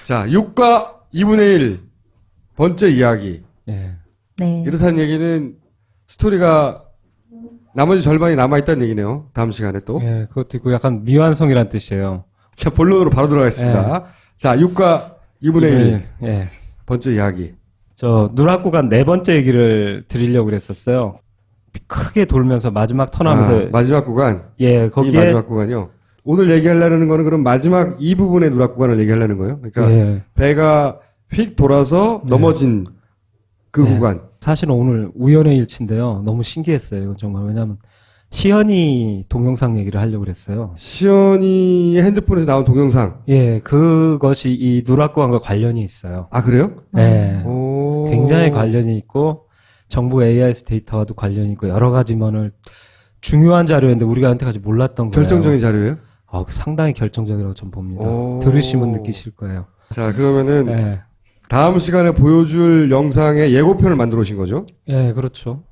자, 6과 2분의 1 번째 이야기. 예. 네. 이렇다는 얘기는 스토리가 나머지 절반이 남아있다는 얘기네요. 다음 시간에 또. 예, 그것도 있고 약간 미완성이란 뜻이에요. 자, 본론으로 바로 들어가겠습니다. 자, 6과 2분의 1 예. 번째 이야기. 저 누락구간 네 번째 얘기를 드리려고 그랬었어요. 크게 돌면서 마지막 턴하면서 마지막 구간. 예, 이 거기에 마지막 구간이요. 오늘 얘기하려는 거는 그럼 마지막 이 부분의 누락 구간을 얘기하려는 거예요. 그러니까 예. 배가 휙 돌아서 넘어진 그 네. 구간. 사실은 오늘 우연의 일치인데요. 너무 신기했어요. 이건 정말. 왜냐하면 시연이 동영상 얘기를 하려고 그랬어요. 시연이의 핸드폰에서 나온 동영상. 예, 그것이 이 누락구간과 관련이 있어요. 아, 그래요? 예. 오. 굉장히 관련이 있고 정부 AIS 데이터와도 관련이 있고 여러 가지 면을 중요한 자료인데 우리가 한테까지 몰랐던 거예요. 결정적인 자료예요? 상당히 결정적이라고 전 봅니다. 오. 들으시면 느끼실 거예요. 자, 그러면은 예, 다음 시간에 보여줄 영상의 예고편을 만들어 오신 거죠? 예, 그렇죠.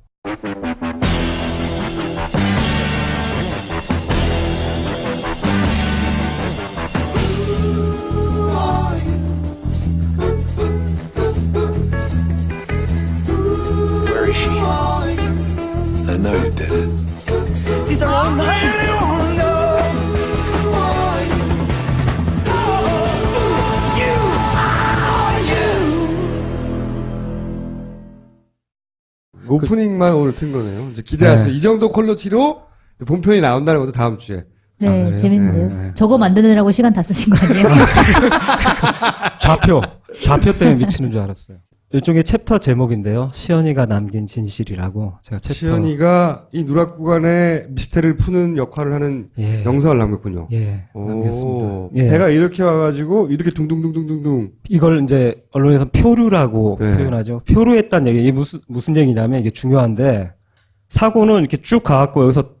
Where is she? I know you did it. These are all lies. 오프닝만 오늘 튼 거네요. 이제 기대하세요. 네. 이 정도 퀄리티로 본편이 나온다는 것도 다음 주에. 네, 그래요? 재밌네요. 네. 저거 만드느라고 시간 다 쓰신 거 아니에요? 좌표 때문에 미치는 줄 알았어요. 일종의 챕터 제목인데요. 시연이가 남긴 진실이라고 제가 챕터. 시연이가 이 누락 구간의 미스테리를 푸는 역할을 하는 예, 영상을 남겼군요. 예, 오. 남겼습니다. 예. 배가 이렇게 와가지고 이렇게 둥둥둥둥둥둥. 이걸 이제 언론에서 표류라고 네. 표현하죠. 표류했다는 얘기. 이게 무슨 얘기냐면 이게 중요한데 사고는 이렇게 쭉 가갖고 여기서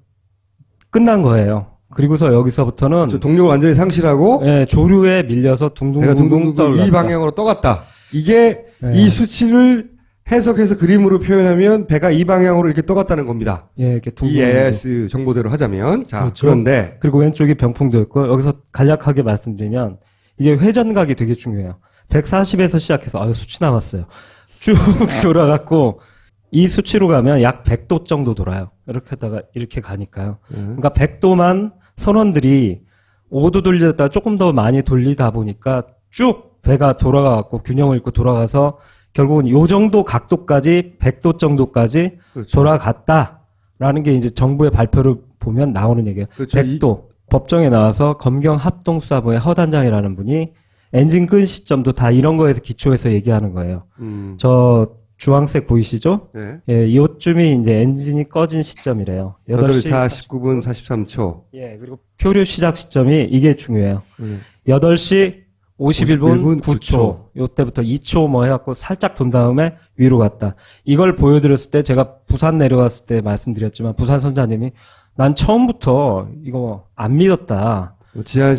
끝난 거예요. 그리고서 여기서부터는 저 동력을 완전히 상실하고 예, 조류에 밀려서 배가 둥둥둥둥 둥둥둥둥 떠올랐다. 이 방향으로 떠갔다. 이게 네. 이 수치를 해석해서 그림으로 표현하면 배가 이 방향으로 이렇게 떠갔다는 겁니다. 예, 이렇게 이 둥둥둥. AIS 정보대로 하자면. 자, 그렇죠. 그런데 그리고 왼쪽이 병풍도 있고 여기서 간략하게 말씀드리면 이게 회전각이 되게 중요해요. 140에서 시작해서 수치 남았어요. 쭉 돌아갔고 이 수치로 가면 약 100도 정도 돌아요. 이렇게 하다가 이렇게 가니까요. 그러니까 100도만 선원들이 5도 돌리다가 조금 더 많이 돌리다 보니까 쭉 배가 돌아가갖고 균형을 잃고 돌아가서 결국은 요 정도 각도까지 100도 정도까지 그렇죠. 돌아갔다라는 게 이제 정부의 발표를 보면 나오는 얘기예요. 그렇죠. 100도. 법정에 나와서 검경합동수사부의 허단장이라는 분이 엔진 끈 시점도 다 이런 거에서 기초해서 얘기하는 거예요. 저 주황색 보이시죠? 네. 예, 이쯤이 이제 엔진이 꺼진 시점이래요. 8시 49분 43초. 예, 그리고 표류 시작 시점이 이게 중요해요. 8시 51분 9초. 요때부터 2초 뭐 해갖고 살짝 돈 다음에 위로 갔다. 이걸 보여드렸을 때 제가 부산 내려갔을 때 말씀드렸지만 부산 선장님이 난 처음부터 이거 안 믿었다. 지난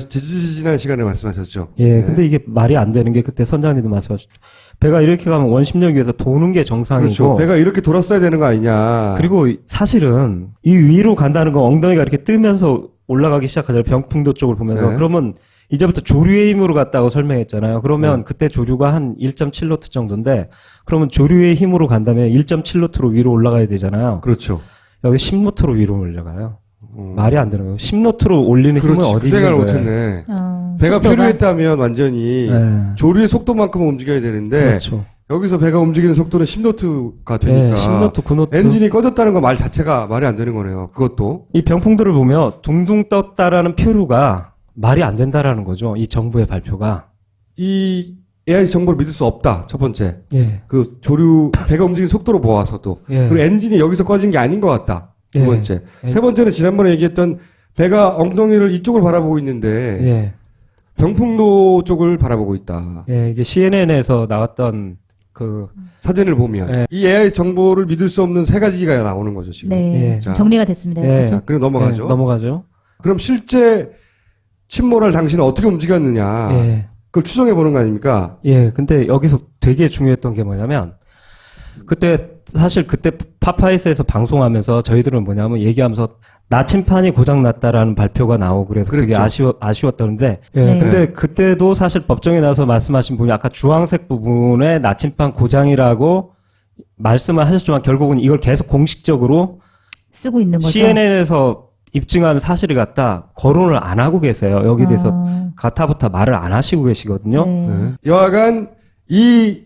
시간에 말씀하셨죠. 예, 네. 근데 이게 말이 안 되는 게 그때 선장님도 말씀하셨죠. 배가 이렇게 가면 원심력 위에서 도는 게 정상이고. 그렇죠. 배가 이렇게 돌았어야 되는 거 아니냐. 그리고 사실은 이 위로 간다는 건 엉덩이가 이렇게 뜨면서 올라가기 시작하잖아요. 병풍도 쪽을 보면서. 네. 그러면 이제부터 조류의 힘으로 갔다고 설명했잖아요. 그러면 그때 조류가 한 1.7노트 정도인데 그러면 조류의 힘으로 간다면 1.7노트로 위로 올라가야 되잖아요. 그렇죠. 여기 10노트로 위로 올라가요. 말이 안 되는 거예요. 10노트로 올리는 힘은 그렇지. 어디 그 생각을 있는 거예요? 못했네. 어, 배가 속도가? 표류했다면 완전히 네. 조류의 속도만큼 움직여야 되는데 그렇죠. 여기서 배가 움직이는 속도는 10노트가 되니까 네, 10노트, 9노트. 엔진이 꺼졌다는 거 말 자체가 말이 안 되는 거네요. 그것도. 이 병풍들을 보면 둥둥 떴다라는 표류가 말이 안 된다라는 거죠. 이 정부의 발표가. 이 AI 정보를 믿을 수 없다. 첫 번째. 예. 그 조류 배가 움직이는 속도로 보아서도. 예. 그리고 엔진이 여기서 꺼진 게 아닌 것 같다. 두 예. 번째. 예. 세 번째는 지난번에 얘기했던 배가 엉덩이를 이쪽을 바라보고 있는데 예. 병풍로 쪽을 바라보고 있다. 예, 이게 CNN에서 나왔던 그, 사진을 보면 예. 이 AI 정보를 믿을 수 없는 세 가지가 나오는 거죠 지금. 네, 예. 자. 정리가 됐습니다. 예. 자, 그럼 넘어가죠. 예, 넘어가죠. 그럼 실제 침몰할 당신은 어떻게 움직였느냐? 예. 그걸 추정해 보는 거 아닙니까? 예, 근데 여기서 되게 중요했던 게 뭐냐면, 그때 사실 그때 파파이스에서 방송하면서 저희들은 뭐냐면 얘기하면서 나침판이 고장 났다라는 발표가 나오고 그래서 그게 그랬죠. 아쉬웠다는데 네. 근데 그때도 사실 법정에 나와서 말씀하신 분이 아까 주황색 부분에 나침판 고장이라고 말씀을 하셨지만 결국은 이걸 계속 공식적으로 쓰고 있는 거죠. CNN에서 입증한 사실을 갖다 거론을 안 하고 계세요. 여기에 대해서 가타부타 말을 안 하시고 계시거든요. 네. 네. 여하간 이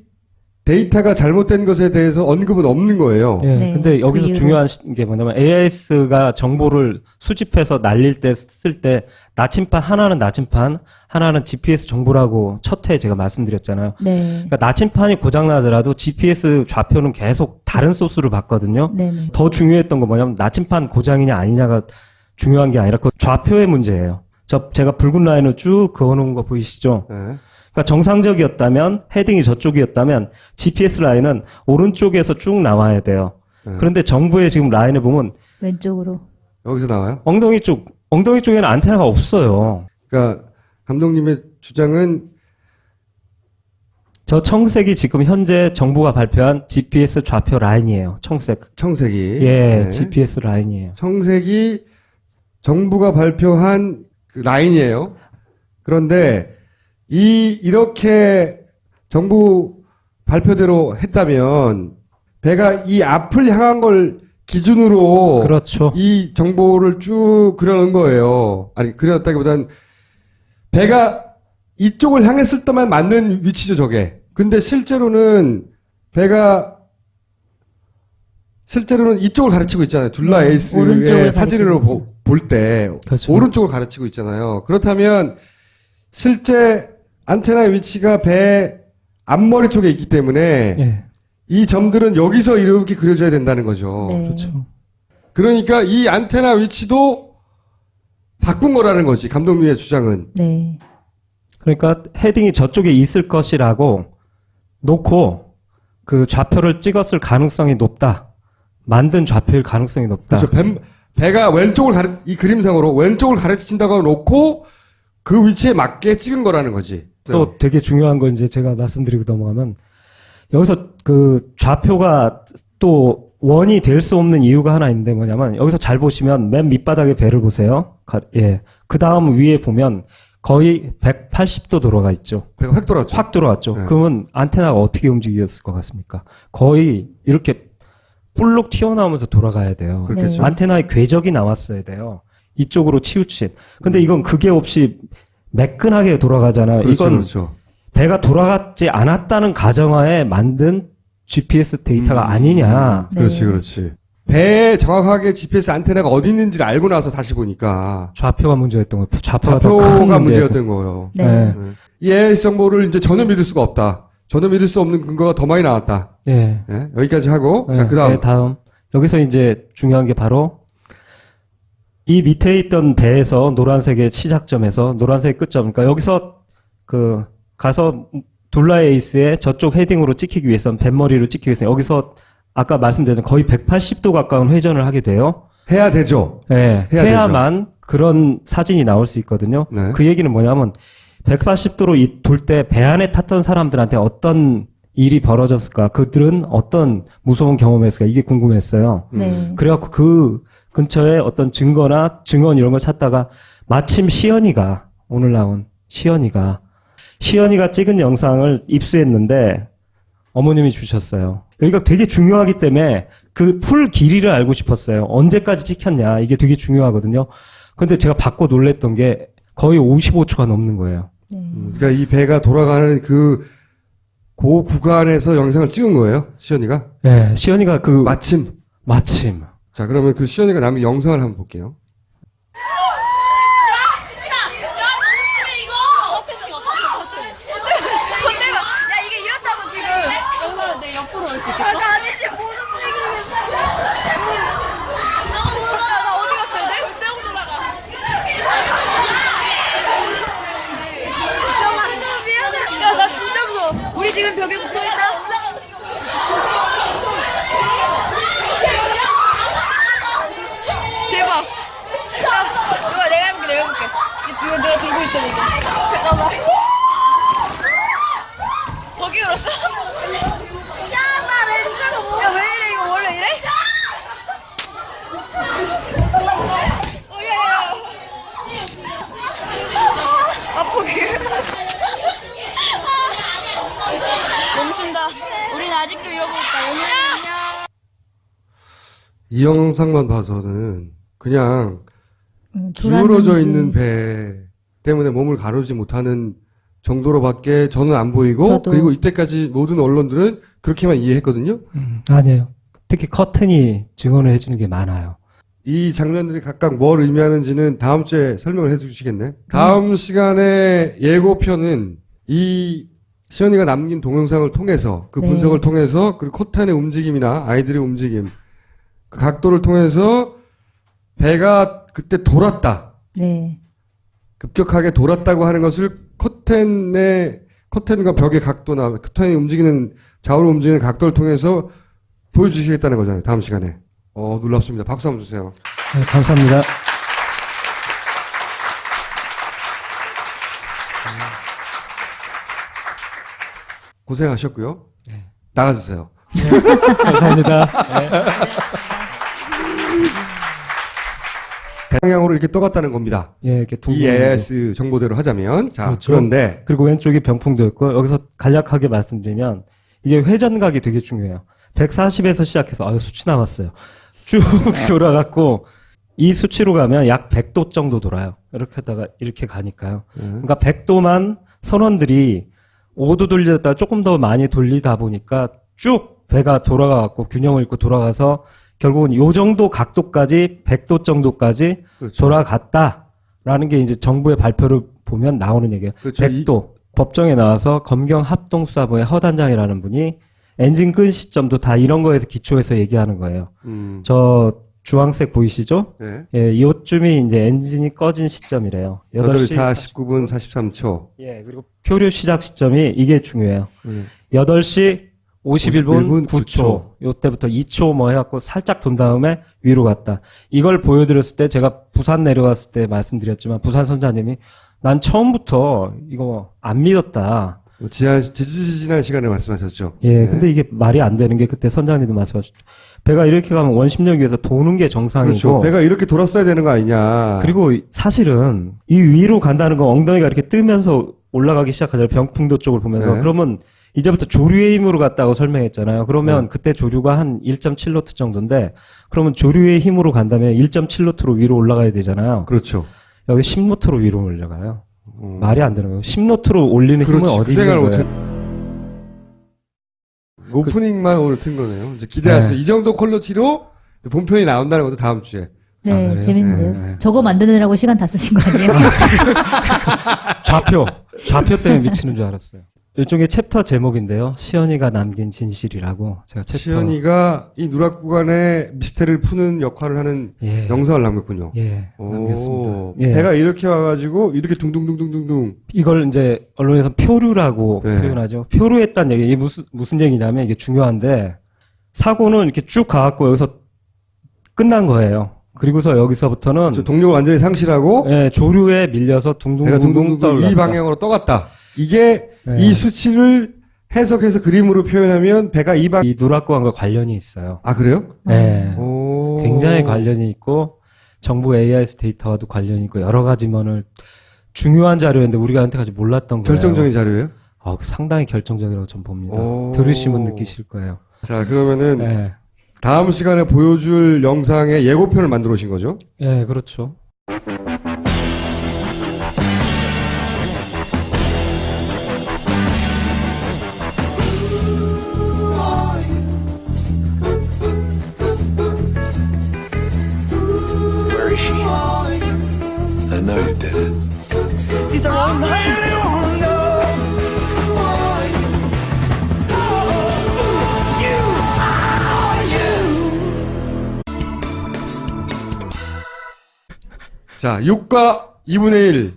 데이터가 잘못된 것에 대해서 언급은 없는 거예요. 예, 네, 근데 여기서 그 이유로. 중요한 게 뭐냐면 AIS가 정보를 수집해서 날릴 때 쓸 때 나침판 하나는 나침판, 하나는 GPS 정보라고 첫 회 제가 말씀드렸잖아요. 네. 그러니까 나침판이 고장나더라도 GPS 좌표는 계속 다른 소스를 봤거든요. 네네. 더 중요했던 건 뭐냐면 나침판 고장이냐 아니냐가 중요한 게 아니라 그 좌표의 문제예요. 제가 붉은 라인을 쭉 그어놓은 거 보이시죠? 네. 그러니까 정상적이었다면 헤딩이 저쪽이었다면 GPS 라인은 오른쪽에서 쭉 나와야 돼요. 네. 그런데 정부의 지금 라인을 보면 왼쪽으로. 여기서 나와요. 엉덩이 쪽에는 안테나가 없어요. 그러니까 감독님의 주장은 저 청색이 지금 현재 정부가 발표한 GPS 좌표 라인이에요. 청색. 청색이. 예, 네. GPS 라인이에요. 청색이 정부가 발표한 그 라인이에요. 그런데 이렇게 정부 발표대로 했다면 배가 이 앞을 향한 걸 기준으로 그렇죠. 이 정보를 쭉 그려놓은 거예요. 아니 그려놨다기보단 배가 이쪽을 향했을 때만 맞는 위치죠 저게. 근데 실제로는 이쪽을 가르치고 있잖아요. 둘라 네, 에이스의 오른쪽을 사진으로 가리키고 볼 때 그렇죠. 오른쪽을 가르치고 있잖아요. 그렇다면 실제 안테나의 위치가 배 앞머리 쪽에 있기 때문에 예, 이 점들은 여기서 이렇게 그려져야 된다는 거죠. 네. 그렇죠. 그러니까 이 안테나 위치도 바꾼 거라는 거지. 감독님의 주장은. 네. 그러니까 헤딩이 저쪽에 있을 것이라고 놓고 그 좌표를 찍었을 가능성이 높다. 만든 좌표일 가능성이 높다. 그렇죠. 배가 이 그림상으로 왼쪽을 가르친다고 놓고 그 위치에 맞게 찍은 거라는 거지. 또 되게 중요한 건 이제 제가 말씀드리고 넘어가면 여기서 그 좌표가 또 원이 될 수 없는 이유가 하나 있는데 뭐냐면 여기서 잘 보시면 맨 밑바닥에 배를 보세요. 예. 그 다음 위에 보면 거의 180도 돌아가 있죠. 배가 확 돌았죠. 확 돌아왔죠. 네. 그러면 안테나가 어떻게 움직였을 것 같습니까? 거의 이렇게 볼록 튀어나오면서 돌아가야 돼요. 그렇겠죠. 안테나의 궤적이 나왔어야 돼요. 이쪽으로 치우친. 근데 이건 그게 없이 매끈하게 돌아가잖아요. 그렇죠, 이건 그렇죠. 배가 돌아가지 않았다는 가정하에 만든 GPS 데이터가 아니냐. 네. 그렇지, 그렇지. 배에 정확하게 GPS 안테나가 어디 있는지를 알고 나서 다시 보니까 좌표가 문제였던 거예요. 좌표가 더 큰 좌표가 문제였던 문제였던 거예요. 네. 네. 이 AIS 정보를 이제 전혀 믿을 수가 없다. 전혀 믿을 수 없는 근거가 더 많이 나왔다. 네. 예, 여기까지 하고 네. 자 그다음 네, 다음. 여기서 이제 중요한 게 바로 이 밑에 있던 배에서 노란색의 시작점에서 노란색 끝점. 그러니까 여기서 그 가서 둘라의 에이스의 저쪽 헤딩으로 찍히기 위해서는 뱃머리로 찍히기 위해서 여기서 아까 말씀드린 거의 180도 가까운 회전을 하게 돼요. 해야 되죠. 네, 해야 해야만 그런 사진이 나올 수 있거든요. 네. 그 얘기는 뭐냐면 180도로 돌 때 배 안에 탔던 사람들한테 어떤 일이 벌어졌을까? 그들은 어떤 무서운 경험했을까? 이게 궁금했어요. 네. 그래갖고 그 근처에 어떤 증거나 증언 이런 걸 찾다가 마침 시연이가 오늘 나온 시연이가 찍은 영상을 입수했는데 어머님이 주셨어요. 여기가 되게 중요하기 때문에 그 풀 길이를 알고 싶었어요. 언제까지 찍혔냐 이게 되게 중요하거든요. 근데 제가 받고 놀랬던 게 거의 55초가 넘는 거예요. 네. 그러니까 이 배가 돌아가는 그 구간에서 영상을 찍은 거예요. 시연이가. 네, 시연이가 그 마침. 자 그러면 그 시연이가 남긴 영상을 한번 볼게요. 야 이게 이렇다고 지금 엄마 내 옆으로 올 수 있어 잠깐 아니지 무슨 얘기겠어 너무 무서워 나 어디 갔어야 돼? 빼고 돌아가 야 미안해 야 나 진짜 무서워 우리 지금 벽에 붙어있다 대박 야 누가 내가 해볼게 이거 내가 들고 있어 이제 잠깐만 거기 울었어? 야, 나 렌즈가 멈춘다. 우린 아직도 이러고 있다. 멈춰. 이 영상만 봐서는 그냥 기울어져 돌았는지. 있는 배 때문에 몸을 가르지 못하는 정도로밖에 저는 안 보이고 저도. 그리고 이때까지 모든 언론들은 그렇게만 이해했거든요. 아니에요. 특히 커튼이 증언을 해주는 게 많아요. 이 장면들이 각각 뭘 의미하는지는 다음 주에 설명을 해주시겠네. 다음 시간에 예고편은 이 시연이가 남긴 동영상을 통해서 그 네. 분석을 통해서 그리고 커튼의 움직임이나 아이들의 움직임 그 각도를 통해서 배가 그때 돌았다. 네. 급격하게 돌았다고 하는 것을 커튼과 벽의 각도나 커튼이 움직이는 좌우로 움직이는 각도를 통해서 보여주시겠다는 거잖아요. 다음 시간에. 놀랍습니다. 박수 한번 주세요. 네, 감사합니다. 고생하셨고요. 네. 나가주세요. 감사합니다. 네. 대방향으로 이렇게 떠갔다는 겁니다. 예, 이렇게 이 둥근. AIS 정보대로 하자면. 자, 그렇죠. 그런데 그리고 왼쪽이 병풍도 있고, 여기서 간략하게 말씀드리면, 이게 회전각이 되게 중요해요. 140에서 시작해서, 수치 남았어요. 쭉 돌아갔고, 이 수치로 가면 약 100도 정도 돌아요. 이렇게 하다가, 이렇게 가니까요. 그러니까 100도만 선원들이 5도 돌리다가 조금 더 많이 돌리다 보니까 쭉 배가 돌아가갖고 균형을 잃고 돌아가서 결국은 요 정도 각도까지 100도 정도까지 그렇죠. 돌아갔다라는 게 이제 정부의 발표를 보면 나오는 얘기예요. 그렇죠. 100도. 법정에 나와서 검경합동수사부의 허단장이라는 분이 엔진 끈 시점도 다 이런 거에서 기초해서 얘기하는 거예요. 저 주황색 보이시죠? 네. 예, 이쯤이 이제 엔진이 꺼진 시점이래요. 8시 49분 43초. 예, 그리고 표류 시작 시점이 이게 중요해요. 8시 51분 9초. 요때부터 2초 뭐 해갖고 살짝 돈 다음에 위로 갔다. 이걸 보여드렸을 때 제가 부산 내려갔을 때 말씀드렸지만 부산 선장님이 난 처음부터 이거 안 믿었다. 지지난 시간에 말씀하셨죠. 예, 네. 근데 이게 말이 안 되는 게 그때 선장님도 말씀하셨죠. 배가 이렇게 가면 원심력 위에서 도는 게 정상이고. 그렇죠. 배가 이렇게 돌았어야 되는 거 아니냐. 그리고 사실은 이 위로 간다는 건 엉덩이가 이렇게 뜨면서 올라가기 시작하잖아요. 병풍도 쪽을 보면서. 네. 그러면 이제부터 조류의 힘으로 갔다고 설명했잖아요. 그러면 그때 조류가 한 1.7노트 정도인데 그러면 조류의 힘으로 간다면 1.7노트로 위로 올라가야 되잖아요. 그렇죠. 여기 10노트로 위로 올라가요. 말이 안 되는 거예요. 10노트로 올리는 힘은 그렇지. 어디 그 생각을 있는 거예요? 오프닝만 오늘 튼 거네요. 이제 기대하세요. 네. 이 정도 퀄리티로 본편이 나온다는 것도 다음 주에. 네, 그래요? 재밌는데요. 네. 저거 만드느라고 시간 다 쓰신 거 아니에요? 좌표 때문에 미치는 줄 알았어요. 일종의 챕터 제목인데요. 시연이가 남긴 진실이라고 제가 챕터. 시연이가 이 누락 구간의 미스테리를 푸는 역할을 하는 예. 영상을 남겼군요. 예, 남겼습니다. 오, 예. 배가 이렇게 와가지고 이렇게 둥둥둥둥둥둥. 이걸 이제 언론에서 표류라고 네. 표현하죠. 표류했다는 얘기. 이게 무슨 얘기냐면 이게 중요한데 사고는 이렇게 쭉 가갖고 여기서 끝난 거예요. 그리고서 여기서부터는 저 동력을 완전히 상실하고 예, 조류에 밀려서 배가 둥둥둥둥 둥둥둥둥 떠올랐다. 이 방향으로 떠갔다. 이게 네. 이 수치를 해석해서 그림으로 표현하면 배가 이 방. 이 누락구간과 관련이 있어요. 아 그래요? 예. 오. 굉장히 관련이 있고 정부 AIS 데이터와도 관련이 있고 여러 가지 면을 중요한 자료인데 우리가 한테까지 몰랐던 거예요. 결정적인 자료예요? 상당히 결정적이라고 전 봅니다. 오. 들으시면 느끼실 거예요. 자 그러면은 예. 다음 시간에 보여줄 영상의 예고편을 만들어 오신 거죠? 예, 그렇죠. Where is she? I know you did it. These are all lies. 자 6과 2분의 1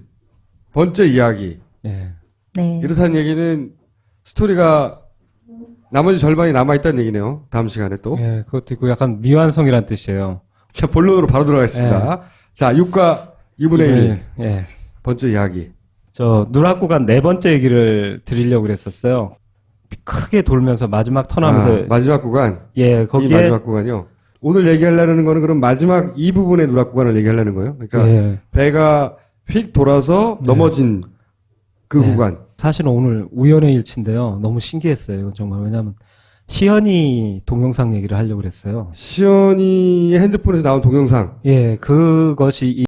번째 이야기. 예. 네. 이렇다는 얘기는 스토리가 나머지 절반이 남아있다는 얘기네요. 다음 시간에 또. 예, 그것도 있고 약간 미완성이란 뜻이에요. 자, 본론으로 바로 들어가겠습니다. 자, 6과 2분의 1 예. 번째 이야기. 저 누락구간 네 번째 얘기를 드리려고 그랬었어요. 크게 돌면서 마지막 턴하면서 마지막 구간. 예, 이 거기에 마지막 구간이요. 오늘 얘기하려는 거는 그럼 마지막 이 부분의 누락 구간을 얘기하려는 거예요. 그러니까 예. 배가 휙 돌아서 넘어진 그 네. 구간. 사실은 오늘 우연의 일치인데요. 너무 신기했어요. 이건 정말. 왜냐하면 시연이 동영상 얘기를 하려고 그랬어요. 시연이의 핸드폰에서 나온 동영상. 예, 그것이